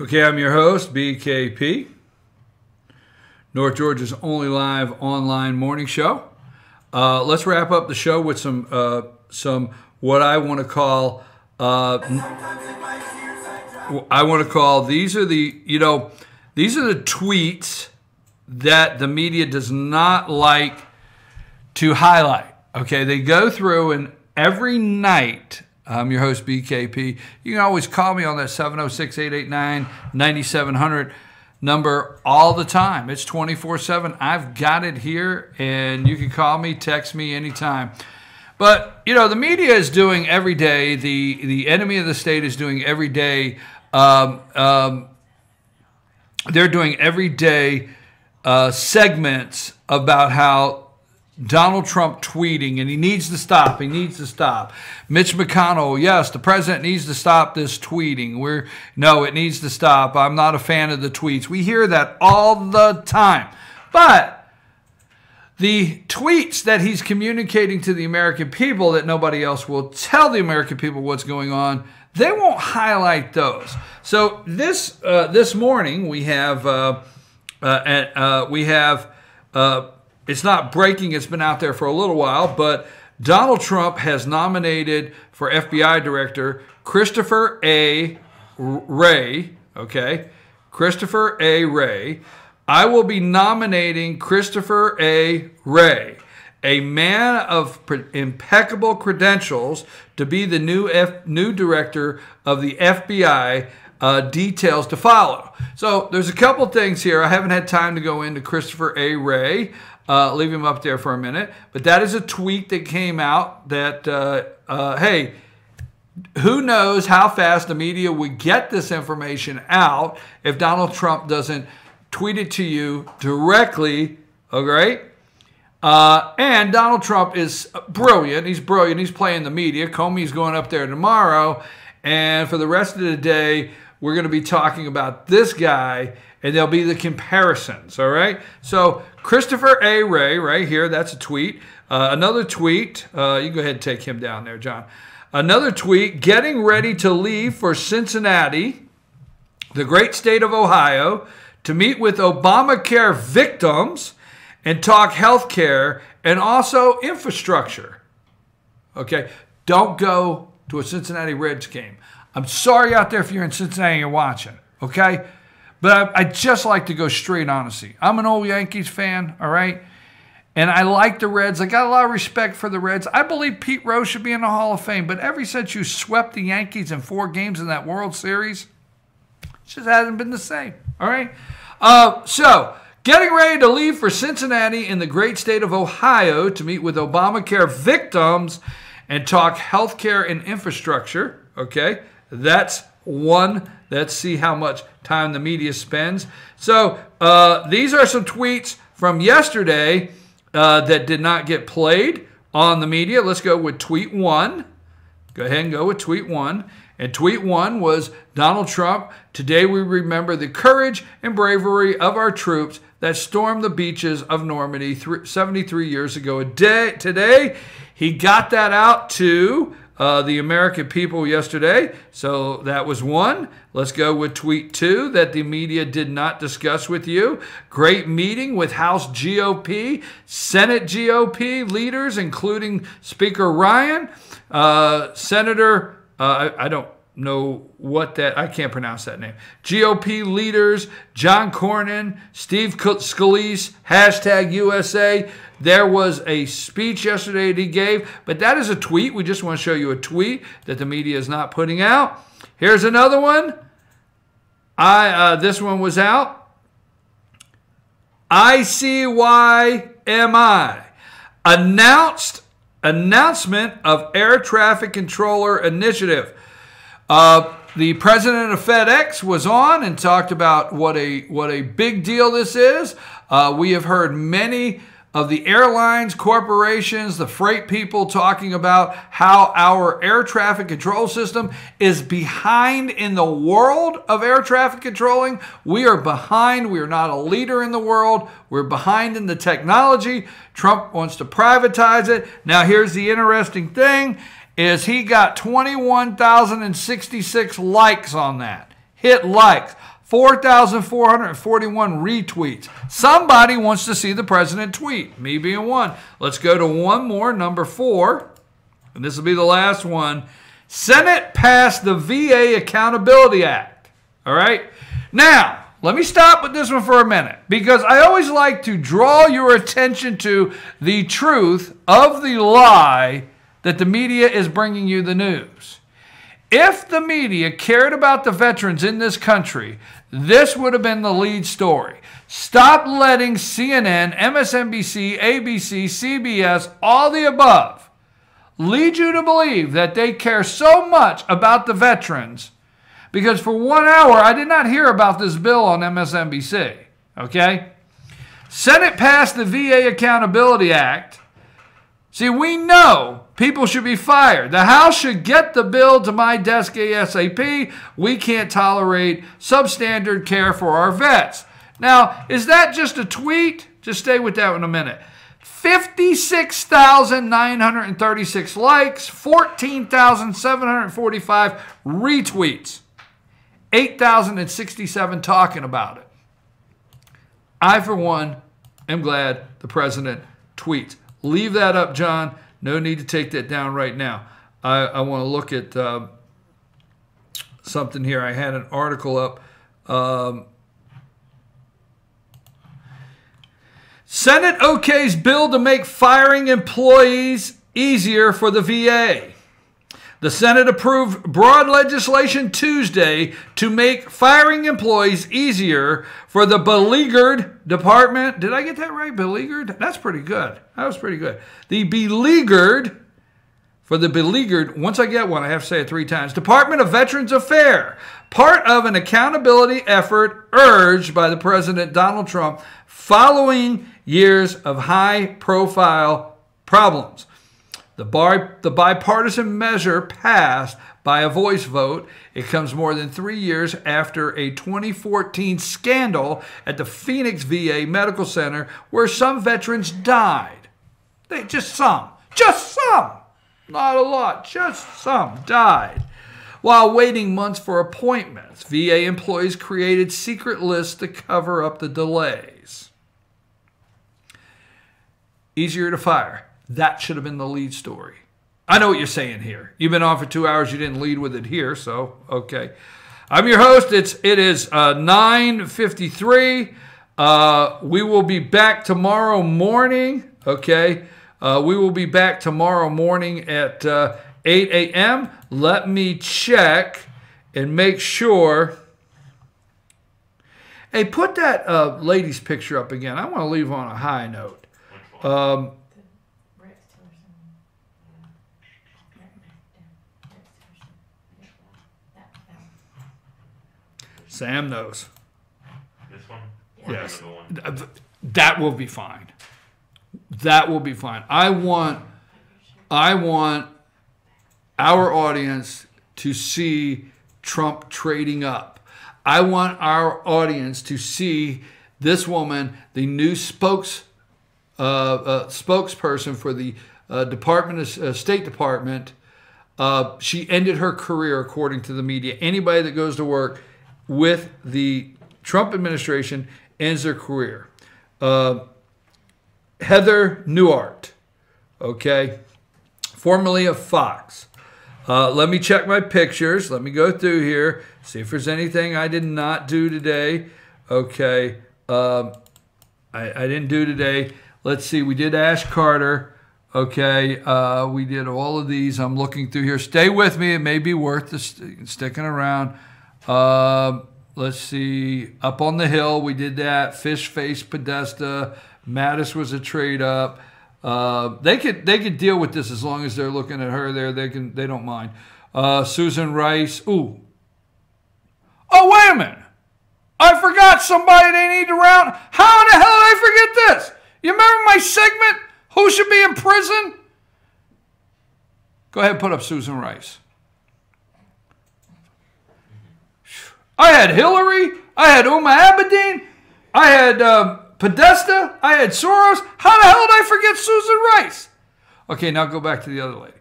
Okay, I'm your host, BKP, North Georgia's only live online morning show. Let's wrap up the show with some what I want to call these are the tweets that the media does not like to highlight. Okay, they go through and every night. I'm your host, BKP. You can always call me on that 706-889-9700 number all the time. It's 24/7. I've got it here, and you can call me, text me anytime. But, you know, the media is doing every day, the enemy of the state is doing every day, they're doing every day segments about how Donald Trump tweeting, and he needs to stop. He needs to stop. Mitch McConnell, yes, the president needs to stop this tweeting. No, it needs to stop. I'm not a fan of the tweets. We hear that all the time. But the tweets that he's communicating to the American people that nobody else will tell the American people what's going on, they won't highlight those. So this morning we have it's not breaking, it's been out there for a little while, but Donald Trump has nominated for FBI director Christopher A. Wray, okay? Christopher A. Wray. I will be nominating Christopher A. Wray, a man of impeccable credentials, to be the new director of the FBI. Details to follow. So there's a couple things here. I haven't had time to go into Christopher A. Wray. Leave him up there for a minute. But that is a tweet that came out that, hey, who knows how fast the media would get this information out if Donald Trump doesn't tweet it to you directly, okay? And Donald Trump is brilliant. He's brilliant. He's playing the media. Comey's going up there tomorrow. And for the rest of the day, we're going to be talking about this guy, and there'll be the comparisons, all right? So Christopher A. Wray, right here, that's a tweet. Another tweet, you can go ahead and take him down there, John. Another tweet, getting ready to leave for Cincinnati, the great state of Ohio, to meet with Obamacare victims and talk health care and also infrastructure. Okay, don't go to a Cincinnati Reds game. I'm sorry out there if you're in Cincinnati and you're watching, okay? But I just like to go straight honesty. I'm an old Yankees fan, all right? And I like the Reds. I got a lot of respect for the Reds. I believe Pete Rose should be in the Hall of Fame. But ever since you swept the Yankees in 4 games in that World Series, it just hasn't been the same, all right? So, getting ready to leave for Cincinnati in the great state of Ohio to meet with Obamacare victims and talk healthcare and infrastructure, okay? That's one. Let's see how much time the media spends. So these are some tweets from yesterday that did not get played on the media. Let's go with tweet 1. Go ahead and go with tweet 1. And tweet 1 was Donald Trump. Today we remember the courage and bravery of our troops that stormed the beaches of Normandy 73 years ago. Today he got that out to the American people yesterday. So that was 1. Let's go with tweet 2 that the media did not discuss with you. Great meeting with House GOP, Senate GOP leaders, including Speaker Ryan, Senator, I don't know what that, I can't pronounce that name. GOP leaders, John Cornyn, Steve Scalise, #USA. There was a speech yesterday that he gave, but that is a tweet. We just want to show you a tweet that the media is not putting out. Here's another one. This one was out. ICYMI. Announcement of air traffic controller initiative. The president of FedEx was on and talked about what a big deal this is. We have heard many of the airlines, corporations, the freight people talking about how our air traffic control system is behind in the world of air traffic controlling. We are behind. We are not a leader in the world. We're behind in the technology. Trump wants to privatize it. Now, here's the interesting thing, is he got 21,066 likes on that. Hit likes. 4,441 retweets. Somebody wants to see the president tweet, me being one. Let's go to one more, number 4, and this will be the last one. Senate passed the VA Accountability Act. All right? Now, let me stop with this one for a minute, because I always like to draw your attention to the truth of the lie that the media is bringing you the news. If the media cared about the veterans in this country, this would have been the lead story. Stop letting CNN, MSNBC, ABC, CBS, all the above, lead you to believe that they care so much about the veterans, because for 1 hour, I did not hear about this bill on MSNBC, okay? Senate passed the VA Accountability Act. See, we know people should be fired. The House should get the bill to my desk ASAP. We can't tolerate substandard care for our vets. Now, is that just a tweet? Just stay with that in a minute. 56,936 likes, 14,745 retweets, 8,067 talking about it. I, for one, am glad the president tweets. Leave that up, John. No need to take that down right now. I want to look at something here. I had an article up. Senate okays bill to make firing employees easier for the VA. The Senate approved broad legislation Tuesday to make firing employees easier for the beleaguered department. Did I get that right? Beleaguered? That's pretty good. That was pretty good. The beleaguered, for the beleaguered, once I get one, I have to say it 3 times, Department of Veterans Affairs, part of an accountability effort urged by the President Donald Trump following years of high-profile problems. The bipartisan measure passed by a voice vote. It comes more than 3 years after a 2014 scandal at the Phoenix VA Medical Center where some veterans died. Just some, not a lot, just some died. While waiting months for appointments, VA employees created secret lists to cover up the delays. Easier to fire. That should have been the lead story. I know what you're saying here. You've been on for 2 hours. You didn't lead with it here, so okay. I'm your host. It is 9:53. We will be back tomorrow morning, okay? We will be back tomorrow morning at 8 a.m. Let me check and make sure. Hey, put that lady's picture up again. I want to leave on a high note. Sam knows. This one? Yes. That will be fine. That will be fine. I want our audience to see Trump trading up. I want our audience to see this woman, the new spokesperson for the State Department. She ended her career, according to the media. Anybody that goes to work with the Trump administration ends their career. Heather Nauert, okay, formerly of Fox. Let me check my pictures. Let me go through here, see if there's anything I did not do today. Okay, I didn't do today. Let's see, we did Ash Carter. Okay, we did all of these. I'm looking through here. Stay with me. It may be worth sticking around. Let's see. Up on the Hill, we did that. Fish Face Podesta. Mattis was a trade up. They could deal with this as long as they're looking at her there. They don't mind. Susan Rice. Ooh. Oh, wait a minute. I forgot somebody they need to round. How in the hell did I forget this? You remember my segment? Who should be in prison? Go ahead and put up Susan Rice. I had Hillary. I had Uma Abedin. I had Podesta. I had Soros. How the hell did I forget Susan Rice? Okay, now go back to the other lady.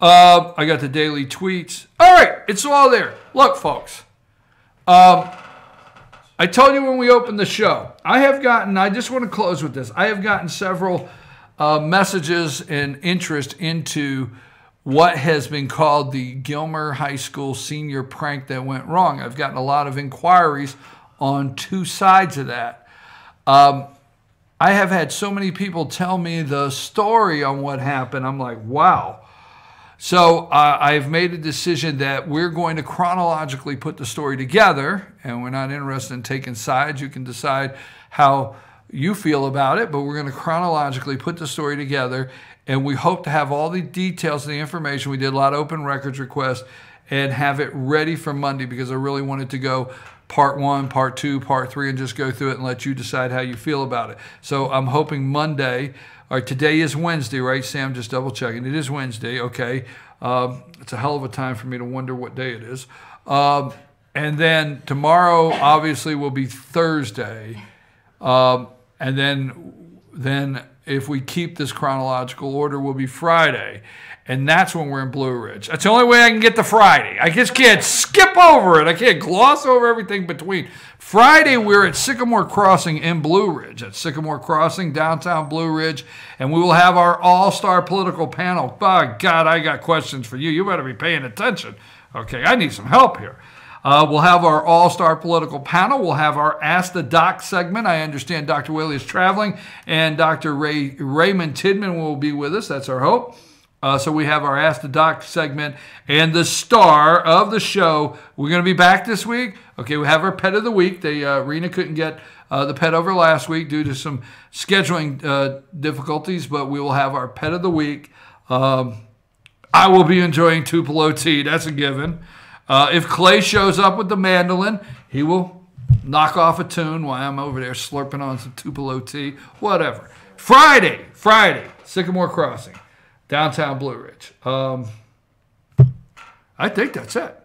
I got the daily tweets. All right, it's all there. Look, folks. I told you when we opened the show, I just want to close with this. I have gotten several messages and interest into what has been called the Gilmer High School senior prank that went wrong. I've gotten a lot of inquiries on two sides of that. I have had so many people tell me the story on what happened. I'm like, wow. So I've made a decision that we're going to chronologically put the story together, and we're not interested in taking sides. You can decide how you feel about it, but we're going to chronologically put the story together, and we hope to have all the details and the information. We did a lot of open records requests and have it ready for Monday because I really wanted to go part 1, part 2, part 3, and just go through it and let you decide how you feel about it. So I'm hoping Monday, or today is Wednesday, right, Sam? Just double checking. It is Wednesday, okay. It's a hell of a time for me to wonder what day it is. And then tomorrow, obviously, will be Thursday. And then if we keep this chronological order, will be Friday. And that's when we're in Blue Ridge. That's the only way I can get to Friday. I just can't skip over it. I can't gloss over everything between. Friday, we're at Sycamore Crossing in Blue Ridge. At Sycamore Crossing, downtown Blue Ridge. And we will have our all-star political panel. By God, I got questions for you. You better be paying attention. Okay, I need some help here. We'll have our all-star political panel. We'll have our Ask the Doc segment. I understand Dr. Whaley is traveling, and Dr. Raymond Tidman will be with us. That's our hope. So we have our Ask the Doc segment, and the star of the show, we're going to be back this week. Okay, we have our Pet of the Week. Rena couldn't get the pet over last week due to some scheduling difficulties, but we will have our Pet of the Week. I will be enjoying Tupelo tea. That's a given. If Clay shows up with the mandolin, he will knock off a tune while I'm over there slurping on some Tupelo tea, whatever. Friday, Sycamore Crossing, downtown Blue Ridge. I think that's it.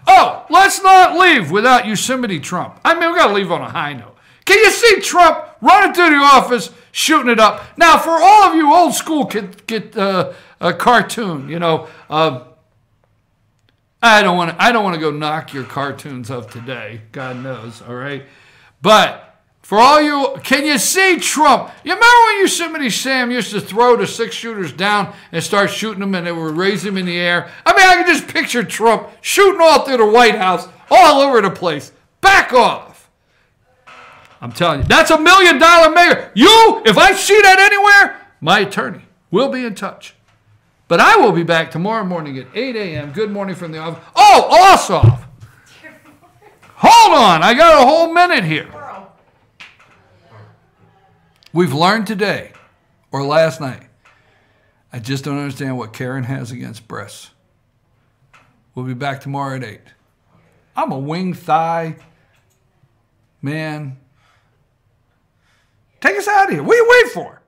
Oh, let's not leave without Yosemite Trump. I mean, we got to leave on a high note. Can you see Trump running through the office, shooting it up? Now, for all of you old school get a cartoon, you know, I don't want to go knock your cartoons of today. God knows, all right? But for all you, can you see Trump? You remember when Yosemite Sam used to throw the 6-shooters down and start shooting them and they would raise them in the air? I mean, I can just picture Trump shooting all through the White House, all over the place. Back off. I'm telling you, that's $1 million mayor. You, if I see that anywhere, my attorney will be in touch. But I will be back tomorrow morning at 8 a.m. Good morning from the office. Oh, Ossoff. Hold on. I got a whole minute here. We've learned today, or last night, I just don't understand what Karen has against breasts. We'll be back tomorrow at 8. I'm a wing thigh man. Take us out of here. What are you waiting for?